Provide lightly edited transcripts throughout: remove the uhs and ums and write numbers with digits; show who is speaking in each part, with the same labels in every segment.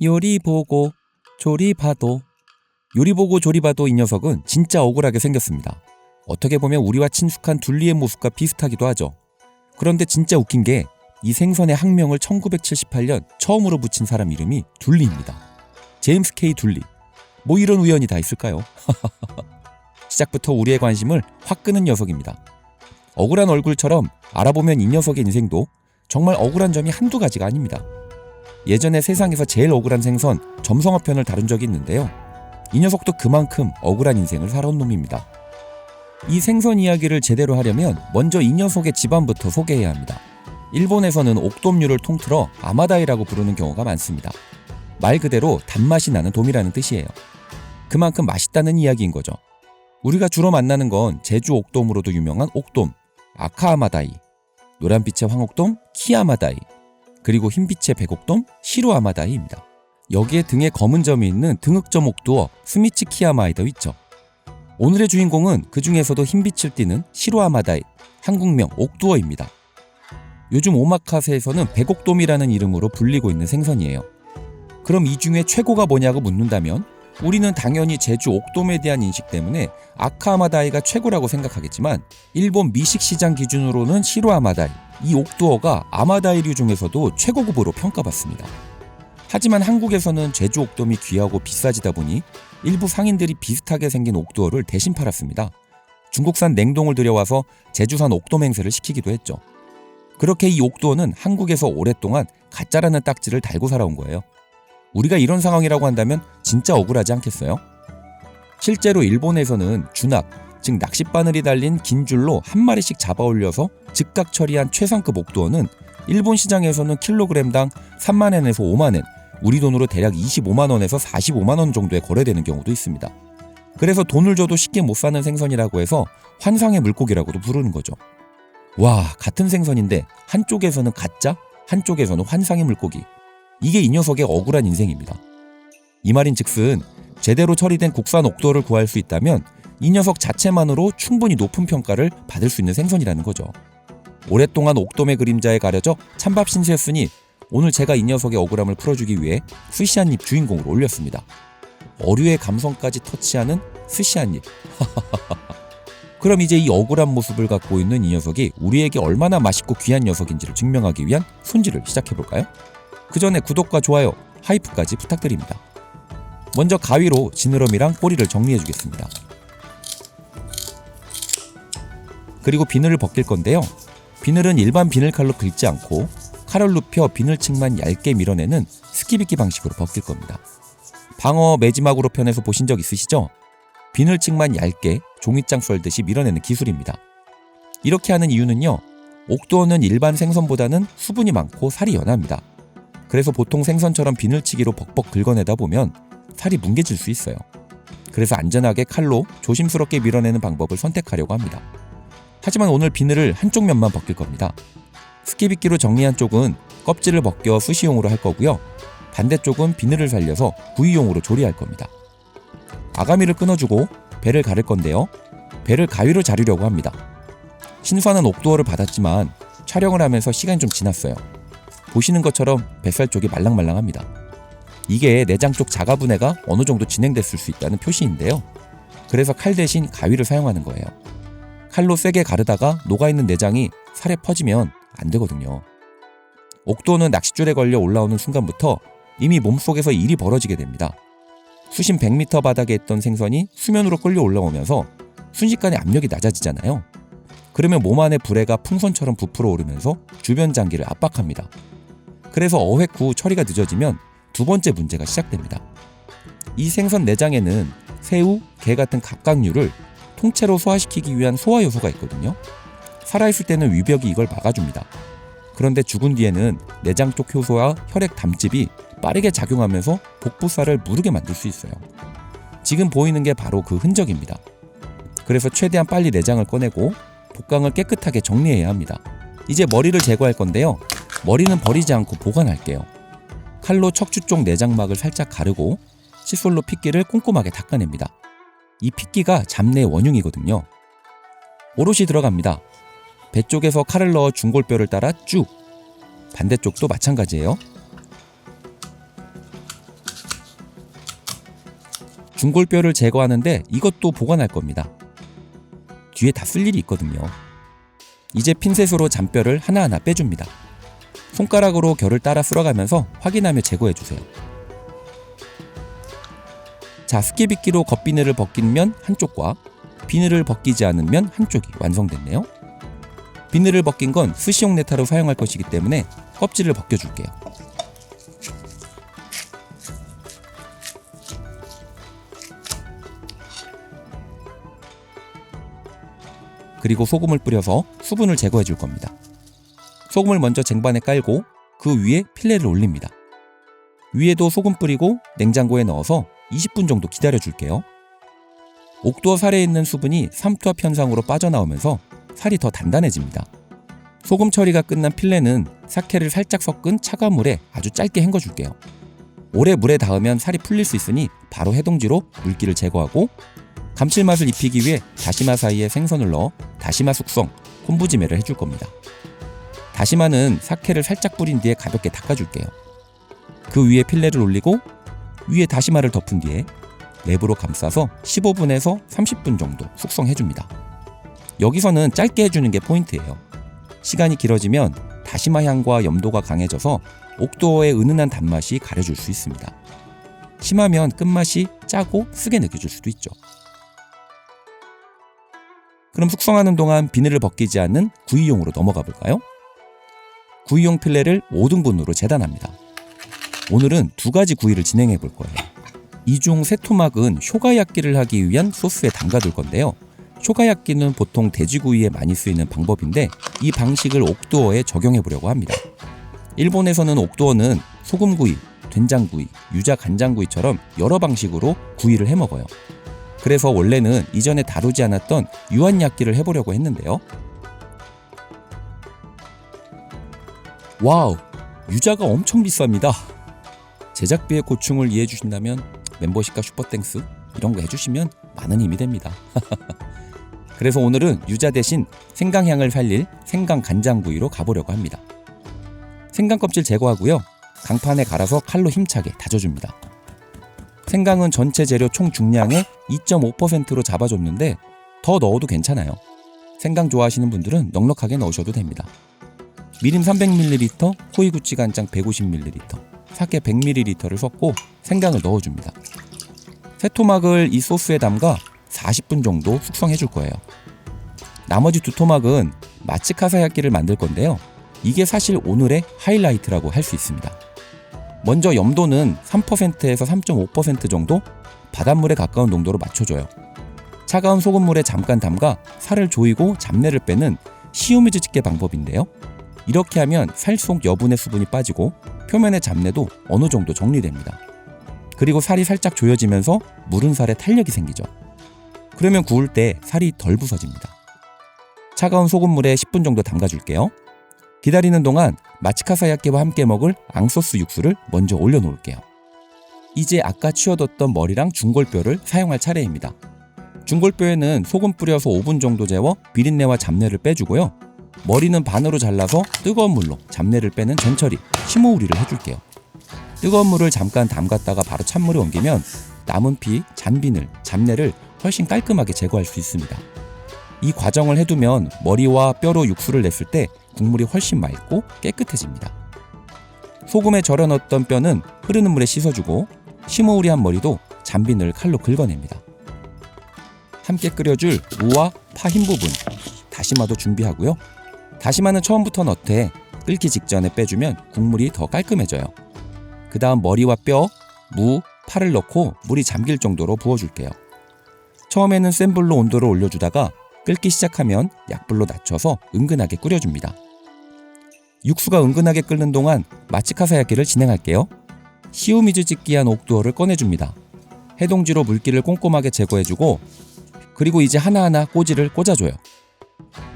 Speaker 1: 요리 보고 조리 봐도. 요리 보고 조리 봐도 이 녀석은 진짜 억울하게 생겼습니다. 어떻게 보면 우리와 친숙한 둘리의 모습과 비슷하기도 하죠. 그런데 진짜 웃긴 게 이 생선의 학명을 1978년 처음으로 붙인 사람 이름이 둘리입니다. 제임스 K. 둘리. 뭐 이런 우연이 다 있을까요? 시작부터 우리의 관심을 확 끄는 녀석입니다. 억울한 얼굴처럼 알아보면 이 녀석의 인생도 정말 억울한 점이 한두 가지가 아닙니다. 예전에 세상에서 제일 억울한 생선 점성어 편을 다룬 적이 있는데요. 이 녀석도 그만큼 억울한 인생을 살아온 놈입니다. 이 생선 이야기를 제대로 하려면 먼저 이 녀석의 집안부터 소개해야 합니다. 일본에서는 옥돔류를 통틀어 아마다이라고 부르는 경우가 많습니다. 말 그대로 단맛이 나는 돔이라는 뜻이에요. 그만큼 맛있다는 이야기인 거죠. 우리가 주로 만나는 건 제주 옥돔으로도 유명한 옥돔, 아카아마다이, 노란빛의 황옥돔, 키아마다이, 그리고 흰빛의 백옥돔, 시루아마다이입니다. 여기에 등에 검은 점이 있는 등흑점 옥두어, 스미치 키아마이도 있죠. 오늘의 주인공은 그 중에서도 흰빛을 띠는 시루아마다이, 한국명 옥두어입니다. 요즘 오마카세에서는 백옥돔이라는 이름으로 불리고 있는 생선이에요. 그럼 이 중에 최고가 뭐냐고 묻는다면 우리는 당연히 제주 옥돔에 대한 인식 때문에 아카아마다이가 최고라고 생각하겠지만 일본 미식시장 기준으로는 시루아마다이, 이 옥두어가 아마다이류 중에서도 최고급으로 평가받습니다. 하지만 한국에서는 제주 옥돔이 귀하고 비싸지다 보니 일부 상인들이 비슷하게 생긴 옥두어를 대신 팔았습니다. 중국산 냉동을 들여와서 제주산 옥돔 행세를 시키기도 했죠. 그렇게 이 옥두어는 한국에서 오랫동안 가짜라는 딱지를 달고 살아온 거예요. 우리가 이런 상황이라고 한다면 진짜 억울하지 않겠어요? 실제로 일본에서는 준악, 즉 낚싯바늘이 달린 긴 줄로 한 마리씩 잡아 올려서 즉각 처리한 최상급 옥두어는 일본 시장에서는 킬로그램당 3만엔에서 5만엔, 우리 돈으로 대략 25만원에서 45만원 정도에 거래되는 경우도 있습니다. 그래서 돈을 줘도 쉽게 못 사는 생선이라고 해서 환상의 물고기라고도 부르는 거죠. 와, 같은 생선인데 한쪽에서는 가짜, 한쪽에서는 환상의 물고기. 이게 이 녀석의 억울한 인생입니다. 이 말인즉슨 제대로 처리된 국산 옥두어를 구할 수 있다면 이 녀석 자체만으로 충분히 높은 평가를 받을 수 있는 생선이라는 거죠. 오랫동안 옥돔의 그림자에 가려져 찬밥 신세였으니 오늘 제가 이 녀석의 억울함을 풀어주기 위해 스시한입 주인공으로 올렸습니다. 어류의 감성까지 터치하는 스시한입. 그럼 이제 이 억울한 모습을 갖고 있는 이 녀석이 우리에게 얼마나 맛있고 귀한 녀석인지를 증명하기 위한 손질을 시작해볼까요? 그 전에 구독과 좋아요, 하이프까지 부탁드립니다. 먼저 가위로 지느러미랑 꼬리를 정리해주겠습니다. 그리고 비늘을 벗길 건데요. 비늘은 일반 비늘칼로 긁지 않고 칼을 눕혀 비늘층만 얇게 밀어내는 스키비키 방식으로 벗길 겁니다. 방어 매지막으로 편해서 보신 적 있으시죠? 비늘층만 얇게 종이장 썰듯이 밀어내는 기술입니다. 이렇게 하는 이유는요. 옥두어는 일반 생선보다는 수분이 많고 살이 연합니다. 그래서 보통 생선처럼 비늘치기로 벅벅 긁어내다 보면 살이 뭉개질 수 있어요. 그래서 안전하게 칼로 조심스럽게 밀어내는 방법을 선택하려고 합니다. 하지만 오늘 비늘을 한쪽 면만 벗길 겁니다. 스키비키로 정리한 쪽은 껍질을 벗겨 스시용으로 할 거고요. 반대쪽은 비늘을 살려서 구이용으로 조리할 겁니다. 아가미를 끊어주고 배를 가를 건데요. 배를 가위로 자르려고 합니다. 신선한 옥두어를 받았지만 촬영을 하면서 시간이 좀 지났어요. 보시는 것처럼 뱃살 쪽이 말랑말랑합니다. 이게 내장 쪽 자가 분해가 어느 정도 진행됐을 수 있다는 표시인데요. 그래서 칼 대신 가위를 사용하는 거예요. 칼로 세게 가르다가 녹아있는 내장이 살에 퍼지면 안 되거든요. 옥두어는 낚싯줄에 걸려 올라오는 순간부터 이미 몸속에서 일이 벌어지게 됩니다. 수심 100m 바닥에 있던 생선이 수면으로 끌려 올라오면서 순식간에 압력이 낮아지잖아요. 그러면 몸 안의 불에가 풍선처럼 부풀어 오르면서 주변 장기를 압박합니다. 그래서 어획 후 처리가 늦어지면 두 번째 문제가 시작됩니다. 이 생선 내장에는 새우, 게 같은 갑각류를 통째로 소화시키기 위한 소화 요소가 있거든요. 살아있을 때는 위벽이 이걸 막아줍니다. 그런데 죽은 뒤에는 내장 쪽 효소와 혈액 담즙이 빠르게 작용하면서 복부살을 무르게 만들 수 있어요. 지금 보이는 게 바로 그 흔적입니다. 그래서 최대한 빨리 내장을 꺼내고 복강을 깨끗하게 정리해야 합니다. 이제 머리를 제거할 건데요. 머리는 버리지 않고 보관할게요. 칼로 척추 쪽 내장막을 살짝 가르고 칫솔로 핏기를 꼼꼼하게 닦아냅니다. 이 핏기가 잡내의 원흉이거든요. 오롯이 들어갑니다. 배 쪽에서 칼을 넣어 중골뼈를 따라 쭉. 반대쪽도 마찬가지예요. 중골뼈를 제거하는데 이것도 보관할 겁니다. 뒤에 다 쓸 일이 있거든요. 이제 핀셋으로 잔뼈를 하나하나 빼줍니다. 손가락으로 결을 따라 쓸어가면서 확인하며 제거해주세요. 자, 스키빗기로 겉비늘을 벗긴 면 한쪽과 비늘을 벗기지 않은 면 한쪽이 완성됐네요. 비늘을 벗긴 건 스시용 네타로 사용할 것이기 때문에 껍질을 벗겨줄게요. 그리고 소금을 뿌려서 수분을 제거해 줄 겁니다. 소금을 먼저 쟁반에 깔고 그 위에 필레를 올립니다. 위에도 소금 뿌리고 냉장고에 넣어서 20분 정도 기다려 줄게요. 옥두어 살에 있는 수분이 삼투압 현상으로 빠져나오면서 살이 더 단단해집니다. 소금 처리가 끝난 필레는 사케를 살짝 섞은 차가운 물에 아주 짧게 헹궈 줄게요. 오래 물에 닿으면 살이 풀릴 수 있으니 바로 해동지로 물기를 제거하고 감칠맛을 입히기 위해 다시마 사이에 생선을 넣어 다시마 숙성, 콤부지매를 해줄 겁니다. 다시마는 사케를 살짝 뿌린 뒤에 가볍게 닦아줄게요. 그 위에 필레를 올리고 위에 다시마를 덮은 뒤에 랩으로 감싸서 15분에서 30분 정도 숙성해줍니다. 여기서는 짧게 해주는 게 포인트예요. 시간이 길어지면 다시마 향과 염도가 강해져서 옥두어의 은은한 단맛이 가려질 수 있습니다. 심하면 끝맛이 짜고 쓰게 느껴질 수도 있죠. 그럼 숙성하는 동안 비늘을 벗기지 않는 구이용으로 넘어가 볼까요? 구이용 필레를 5등분으로 재단합니다. 오늘은 2가지 구이를 진행해 볼 거예요. 이 중 세 토막은 쇼가야끼를 하기 위한 소스에 담가둘 건데요. 쇼가야끼는 보통 돼지구이에 많이 쓰이는 방법인데 이 방식을 옥두어에 적용해 보려고 합니다. 일본에서는 옥두어는 소금구이, 된장구이, 유자 간장구이처럼 여러 방식으로 구이를 해 먹어요. 그래서 원래는 이전에 다루지 않았던 유한야끼를 해보려고 했는데요. 와우! 유자가 엄청 비쌉니다. 제작비의 고충을 이해해 주신다면 멤버십과 슈퍼땡스 이런 거 해주시면 많은 힘이 됩니다. 그래서 오늘은 유자 대신 생강향을 살릴 생강 간장구이로 가보려고 합니다. 생강 껍질 제거하고요. 강판에 갈아서 칼로 힘차게 다져줍니다. 생강은 전체 재료 총 중량의 2.5%로 잡아줬는데 더 넣어도 괜찮아요. 생강 좋아하시는 분들은 넉넉하게 넣으셔도 됩니다. 미림 300ml, 호이구찌간장 150ml, 사케 100ml를 섞고 생강을 넣어줍니다. 새 토막을 이 소스에 담가 40분 정도 숙성해줄 거예요. 나머지 2토막은 마츠카사야끼를 만들 건데요. 이게 사실 오늘의 하이라이트라고 할 수 있습니다. 먼저 염도는 3%에서 3.5% 정도 바닷물에 가까운 농도로 맞춰줘요. 차가운 소금물에 잠깐 담가 살을 조이고 잡내를 빼는 시오미즈 집게 방법인데요. 이렇게 하면 살 속 여분의 수분이 빠지고 표면의 잡내도 어느 정도 정리됩니다. 그리고 살이 살짝 조여지면서 무른 살에 탄력이 생기죠. 그러면 구울 때 살이 덜 부서집니다. 차가운 소금물에 10분 정도 담가줄게요. 기다리는 동안 마츠카사야끼와 함께 먹을 앙소스 육수를 먼저 올려놓을게요. 이제 아까 치워뒀던 머리랑 중골뼈를 사용할 차례입니다. 중골뼈에는 소금 뿌려서 5분 정도 재워 비린내와 잡내를 빼주고요. 머리는 반으로 잘라서 뜨거운 물로 잡내를 빼는 전처리, 심호우리를 해줄게요. 뜨거운 물을 잠깐 담갔다가 바로 찬물에 옮기면 남은 피, 잔비늘, 잡내를 훨씬 깔끔하게 제거할 수 있습니다. 이 과정을 해두면 머리와 뼈로 육수를 냈을 때 국물이 훨씬 맑고 깨끗해집니다. 소금에 절여 넣었던 뼈는 흐르는 물에 씻어주고 심호우리한 머리도 잔비늘 칼로 긁어냅니다. 함께 끓여줄 무와 파 흰 부분, 다시마도 준비하고요. 다시마는 처음부터 넣되 끓기 직전에 빼주면 국물이 더 깔끔해져요. 그 다음 머리와 뼈, 무, 파를 넣고 물이 잠길 정도로 부어줄게요. 처음에는 센 불로 온도를 올려주다가 끓기 시작하면 약불로 낮춰서 은근하게 끓여줍니다. 육수가 은근하게 끓는 동안 마츠카사야끼를 진행할게요. 시오미즈 집기한 옥두어를 꺼내줍니다. 해동지로 물기를 꼼꼼하게 제거해주고 그리고 이제 하나하나 꼬지를 꽂아줘요.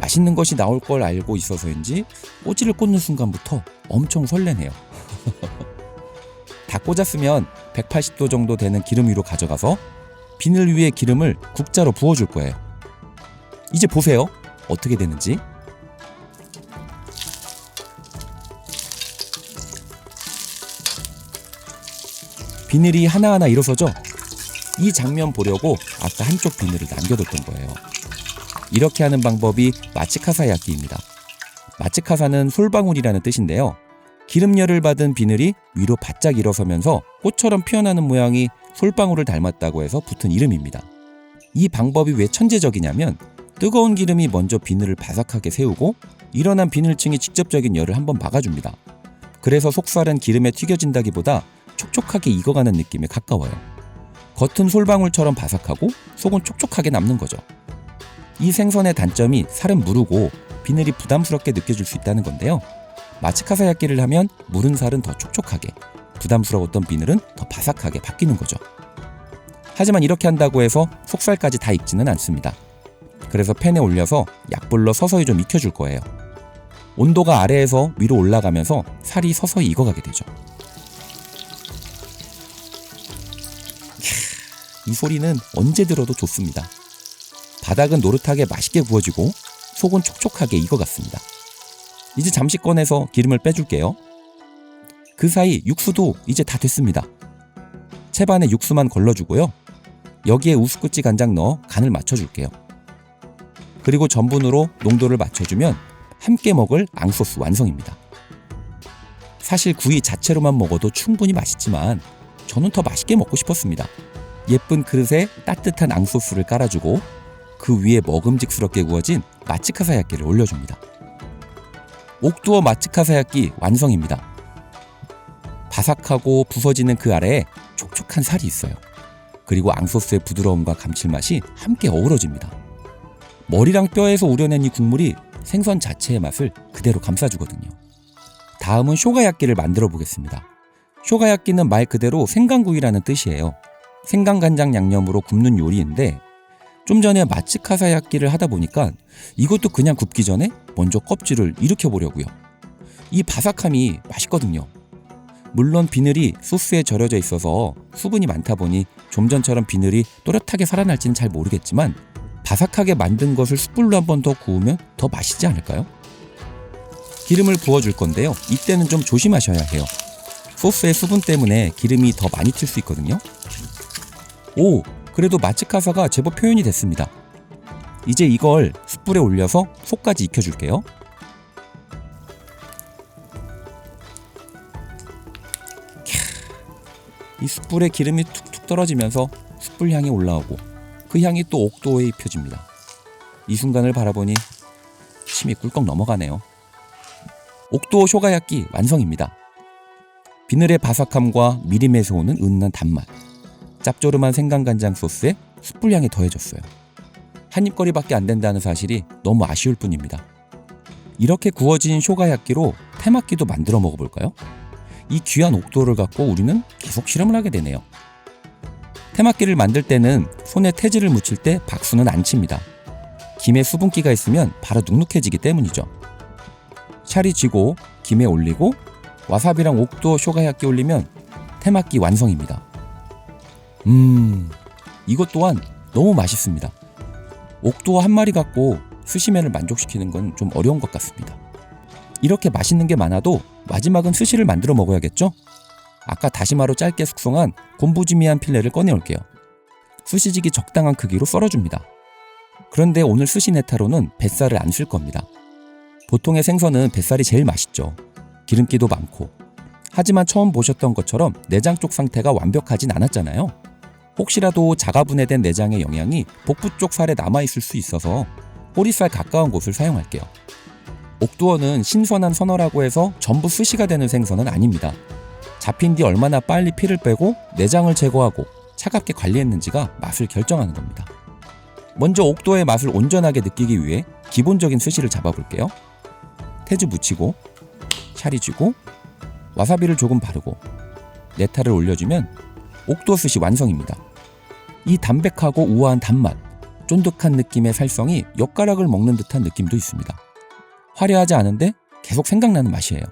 Speaker 1: 맛있는 것이 나올 걸 알고 있어서인지 꼬지를 꽂는 순간부터 엄청 설레네요. 다 꽂았으면 180도 정도 되는 기름 위로 가져가서 비늘 위에 기름을 국자로 부어줄 거예요. 이제 보세요. 어떻게 되는지. 비늘이 하나하나 일어서죠? 이 장면 보려고 아까 한쪽 비늘을 남겨뒀던 거예요. 이렇게 하는 방법이 마츠카사야끼입니다. 마츠카사는 솔방울이라는 뜻인데요. 기름열을 받은 비늘이 위로 바짝 일어서면서 꽃처럼 피어나는 모양이 솔방울을 닮았다고 해서 붙은 이름입니다. 이 방법이 왜 천재적이냐면 뜨거운 기름이 먼저 비늘을 바삭하게 세우고 일어난 비늘층이 직접적인 열을 한번 막아줍니다. 그래서 속살은 기름에 튀겨진다기보다 촉촉하게 익어가는 느낌에 가까워요. 겉은 솔방울처럼 바삭하고 속은 촉촉하게 남는 거죠. 이 생선의 단점이 살은 무르고 비늘이 부담스럽게 느껴질 수 있다는 건데요. 마츠카사야끼를 하면 무른 살은 더 촉촉하게, 부담스러웠던 비늘은 더 바삭하게 바뀌는 거죠. 하지만 이렇게 한다고 해서 속살까지 다 익지는 않습니다. 그래서 팬에 올려서 약불로 서서히 좀 익혀줄 거예요. 온도가 아래에서 위로 올라가면서 살이 서서히 익어가게 되죠. 이 소리는 언제 들어도 좋습니다. 바닥은 노릇하게 맛있게 구워지고 속은 촉촉하게 익어갔습니다. 이제 잠시 꺼내서 기름을 빼줄게요. 그 사이 육수도 이제 다 됐습니다. 채반에 육수만 걸러주고요. 여기에 우스쿠찌 간장 넣어 간을 맞춰줄게요. 그리고 전분으로 농도를 맞춰주면 함께 먹을 앙소스 완성입니다. 사실 구이 자체로만 먹어도 충분히 맛있지만 저는 더 맛있게 먹고 싶었습니다. 예쁜 그릇에 따뜻한 앙소스를 깔아주고 그 위에 먹음직스럽게 구워진 마츠카사야끼를 올려줍니다. 옥두어 마츠카사야끼 완성입니다. 바삭하고 부서지는 그 아래에 촉촉한 살이 있어요. 그리고 앙소스의 부드러움과 감칠맛이 함께 어우러집니다. 머리랑 뼈에서 우려낸 이 국물이 생선 자체의 맛을 그대로 감싸주거든요. 다음은 쇼가야끼를 만들어 보겠습니다. 쇼가야끼는 말 그대로 생강구이라는 뜻이에요. 생강간장 양념으로 굽는 요리인데 좀 전에 마츠카사야끼를 하다 보니까 이것도 그냥 굽기 전에 먼저 껍질을 일으켜보려고요. 이 바삭함이 맛있거든요. 물론 비늘이 소스에 절여져 있어서 수분이 많다 보니 좀 전처럼 비늘이 또렷하게 살아날지는 잘 모르겠지만 바삭하게 만든 것을 숯불로 한 번 더 구우면 더 맛있지 않을까요? 기름을 부어줄 건데요. 이때는 좀 조심하셔야 해요. 소스의 수분 때문에 기름이 더 많이 튈 수 있거든요. 오! 그래도 마츠카사가 제법 표현이 됐습니다. 이제 이걸 숯불에 올려서 속까지 익혀줄게요. 이 숯불에 기름이 툭툭 떨어지면서 숯불 향이 올라오고 그 향이 또 옥도에 입혀집니다. 이 순간을 바라보니 침이 꿀꺽 넘어가네요. 옥도어 쇼가야끼 완성입니다. 비늘의 바삭함과 미림에서 오는 은은한 단맛, 짭조름한 생강간장 소스에 숯불 향이 더해졌어요. 한 입거리밖에 안 된다는 사실이 너무 아쉬울 뿐입니다. 이렇게 구워진 쇼가야끼로 테마끼도 만들어 먹어볼까요? 이 귀한 옥도를 갖고 우리는 계속 실험을 하게 되네요. 테마끼를 만들 때는 손에 태지를 묻힐 때 박수는 안 칩니다. 김에 수분기가 있으면 바로 눅눅해지기 때문이죠. 샤리 쥐고 김에 올리고 와사비랑 옥도 쇼가야끼 올리면 테마끼 완성입니다. 이것 또한 너무 맛있습니다. 옥도 한 마리 갖고 스시맨을 만족시키는 건 좀 어려운 것 같습니다. 이렇게 맛있는 게 많아도 마지막은 스시를 만들어 먹어야겠죠? 아까 다시마로 짧게 숙성한 곰부지미한 필레를 꺼내올게요. 스시직이 적당한 크기로 썰어줍니다. 그런데 오늘 스시 네타로는 뱃살을 안 쓸 겁니다. 보통의 생선은 뱃살이 제일 맛있죠. 기름기도 많고. 하지만 처음 보셨던 것처럼 내장 쪽 상태가 완벽하진 않았잖아요. 혹시라도 자가분해된 내장의 영양이 복부 쪽 살에 남아있을 수 있어서 꼬리살 가까운 곳을 사용할게요. 옥두어는 신선한 선어라고 해서 전부 스시가 되는 생선은 아닙니다. 잡힌 뒤 얼마나 빨리 피를 빼고 내장을 제거하고 차갑게 관리했는지가 맛을 결정하는 겁니다. 먼저 옥도의 맛을 온전하게 느끼기 위해 기본적인 스시를 잡아볼게요. 태즈 묻히고 샤리 쥐고 와사비를 조금 바르고 네타를 올려주면 옥도 스시 완성입니다. 이 담백하고 우아한 단맛, 쫀득한 느낌의 살성이 엿가락을 먹는 듯한 느낌도 있습니다. 화려하지 않은데 계속 생각나는 맛이에요.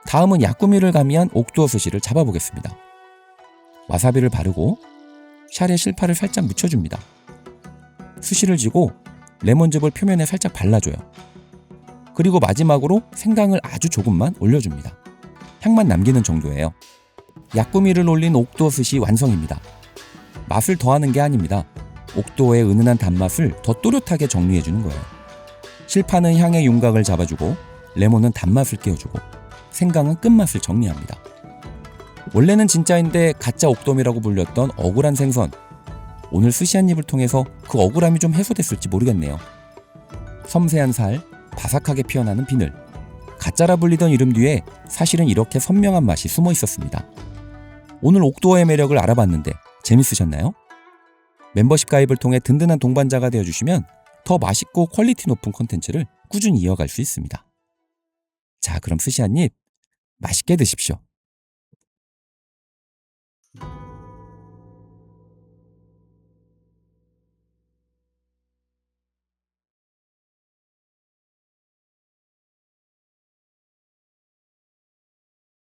Speaker 1: 다음은 야꾸미를 가미한 옥두어 스시를 잡아보겠습니다. 와사비를 바르고 샤리에 실파를 살짝 묻혀줍니다. 스시를 쥐고 레몬즙을 표면에 살짝 발라줘요. 그리고 마지막으로 생강을 아주 조금만 올려줍니다. 향만 남기는 정도예요. 야꾸미를 올린 옥두어 스시 완성입니다. 맛을 더하는 게 아닙니다. 옥도어의 은은한 단맛을 더 또렷하게 정리해주는 거예요. 실파는 향의 윤곽을 잡아주고 레몬은 단맛을 띄워주고 생강은 끝맛을 정리합니다. 원래는 진짜인데 가짜 옥돔이라고 불렸던 억울한 생선. 오늘 스시 한 입을 통해서 그 억울함이 좀 해소됐을지 모르겠네요. 섬세한 살, 바삭하게 피어나는 비늘. 가짜라 불리던 이름 뒤에 사실은 이렇게 선명한 맛이 숨어 있었습니다. 오늘 옥도어의 매력을 알아봤는데 재밌으셨나요? 멤버십 가입을 통해 든든한 동반자가 되어주시면 더 맛있고 퀄리티 높은 콘텐츠를 꾸준히 이어갈 수 있습니다. 자, 그럼 스시 한 입 맛있게 드십시오.